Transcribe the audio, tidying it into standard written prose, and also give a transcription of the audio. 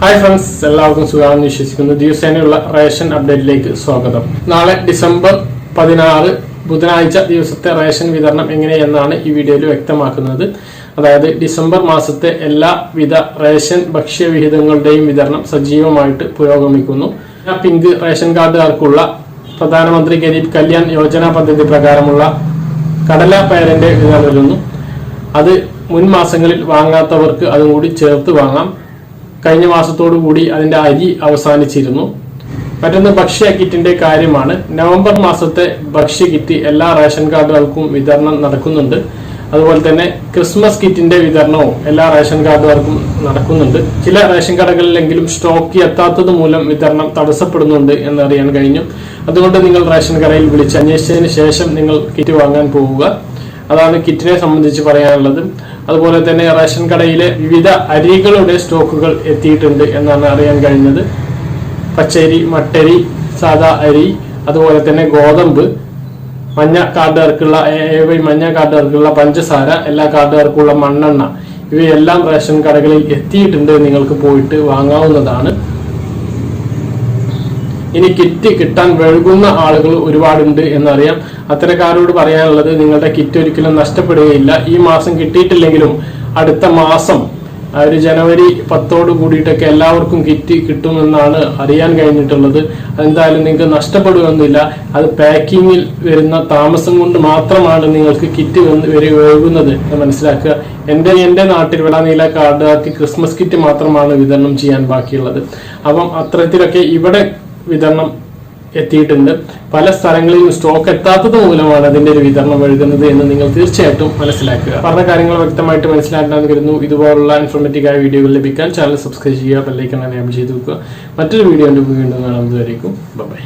Hi friends, എല്ലാവർക്കും സുഖമാണെന്ന് വിശ്വസിക്കുന്നു. ദിവസേനയുള്ള റേഷൻ അപ്ഡേറ്റിലേക്ക് സ്വാഗതം. നാളെ ഡിസംബർ 16 ബുധനാഴ്ച ദിവസത്തെ റേഷൻ വിതരണം എങ്ങനെയെന്നാണ് ഈ വീഡിയോയിൽ വ്യക്തമാക്കുന്നത്. അതായത് ഡിസംബർ മാസത്തെ എല്ലാവിധ റേഷൻ ഭക്ഷ്യവിഹിതങ്ങളുടെയും വിതരണം സജീവമായിട്ട് പുരോഗമിക്കുന്നു. പിങ്ക് റേഷൻ കാർഡുകാർക്കുള്ള പ്രധാനമന്ത്രി ഗരീബ് കല്യാൺ യോജന പദ്ധതി പ്രകാരമുള്ള കടല പയറിന്റെ വിതരണം വരുന്നു. അത് മുൻ മാസങ്ങളിൽ വാങ്ങാത്തവർക്ക് അതും കൂടി ചേർത്ത് വാങ്ങാം. കഴിഞ്ഞ മാസത്തോടു കൂടി അതിന്റെ അരി അവസാനിച്ചിരുന്നു. മറ്റൊന്ന് ഭക്ഷ്യ കിറ്റിന്റെ കാര്യമാണ്. നവംബർ മാസത്തെ ഭക്ഷ്യ കിറ്റ് എല്ലാ റേഷൻ കാർഡുകൾക്കും വിതരണം നടക്കുന്നുണ്ട്. അതുപോലെ തന്നെ ക്രിസ്മസ് കിറ്റിന്റെ വിതരണവും എല്ലാ റേഷൻ കാർഡുകാർക്കും നടക്കുന്നുണ്ട്. ചില റേഷൻ കടകളിലെങ്കിലും സ്റ്റോക്ക് എത്താത്തത് മൂലം വിതരണം തടസ്സപ്പെടുന്നുണ്ട് എന്നറിയാൻ കഴിഞ്ഞു. അതുകൊണ്ട് നിങ്ങൾ റേഷൻ കടയിൽ വിളിച്ച് അന്വേഷിച്ചതിന് ശേഷം നിങ്ങൾ കിറ്റ് വാങ്ങാൻ പോവുക. അതാണ് കിറ്റിനെ സംബന്ധിച്ച് പറയാനുള്ളത്. അതുപോലെ തന്നെ റേഷൻ കടയിലെ വിവിധ അരികളുടെ സ്റ്റോക്കുകൾ എത്തിയിട്ടുണ്ട് എന്നാണ് അറിയാൻ കഴിഞ്ഞത്. പച്ചരി, മട്ടരി, സാദാ അരി, അതുപോലെ തന്നെ ഗോതമ്പ്, മഞ്ഞ കാർഡുകാർക്കുള്ള മഞ്ഞ കാർഡുകാർക്കുള്ള പഞ്ചസാര, എല്ലാ കാർഡുകാർക്കുള്ള മണ്ണെണ്ണ, ഇവയെല്ലാം റേഷൻ കടകളിൽ എത്തിയിട്ടുണ്ട്. നിങ്ങൾക്ക് പോയിട്ട് വാങ്ങാവുന്നതാണ്. ഇനി കിറ്റ് കിട്ടാൻ വഴുകുന്ന ആളുകൾ ഒരുപാടുണ്ട് എന്നറിയാം. അത്തരക്കാരോട് പറയാനുള്ളത്, നിങ്ങളുടെ കിറ്റ് ഒരിക്കലും നഷ്ടപ്പെടുകയില്ല. ഈ മാസം കിട്ടിയിട്ടില്ലെങ്കിലും അടുത്ത മാസം ഒരു ജനുവരി 10 കൂടിയിട്ടൊക്കെ എല്ലാവർക്കും കിറ്റ് കിട്ടുമെന്നാണ് അറിയാൻ കഴിഞ്ഞിട്ടുള്ളത്. എന്തായാലും നിങ്ങൾക്ക് നഷ്ടപ്പെടുകയൊന്നുമില്ല. അത് പാക്കിങ്ങിൽ വരുന്ന താമസം കൊണ്ട് മാത്രമാണ് നിങ്ങൾക്ക് കിറ്റ് വഴുകുന്നത് എന്ന് മനസ്സിലാക്കുക. എന്റെ നാട്ടിൽ വെള്ളനീല കാർഡുകാർക്ക് ക്രിസ്മസ് കിറ്റ് മാത്രമാണ് വിതരണം ചെയ്യാൻ ബാക്കിയുള്ളത്. അപ്പം അത്തരത്തിലൊക്കെ ഇവിടെ വിതരണം എത്തിയിട്ടുണ്ട്. പല സ്ഥലങ്ങളിലും സ്റ്റോക്ക് എത്താത്തത് മൂലമാണ് അതിന്റെ ഒരു വിതരണം വഴുകുന്നത് എന്ന് നിങ്ങൾ തീർച്ചയായിട്ടും മനസ്സിലാക്കുക. പറഞ്ഞ കാര്യങ്ങൾ വ്യക്തമായിട്ട് മനസ്സിലാക്കാൻ കരുതുന്നു. ഇതുപോലുള്ള ഇൻഫോർമേറ്റീവ് ആയ വീഡിയോകൾ ലഭിക്കാൻ ചാനൽ സബ്സ്ക്രൈബ് ചെയ്യുക, ബെൽ ഐക്കൺ എനേബിൾ ചെയ്ത് വെക്കുക. മറ്റൊരു വീഡിയോ വീണ്ടും കാണുന്നതുവരേക്കും ബൈ.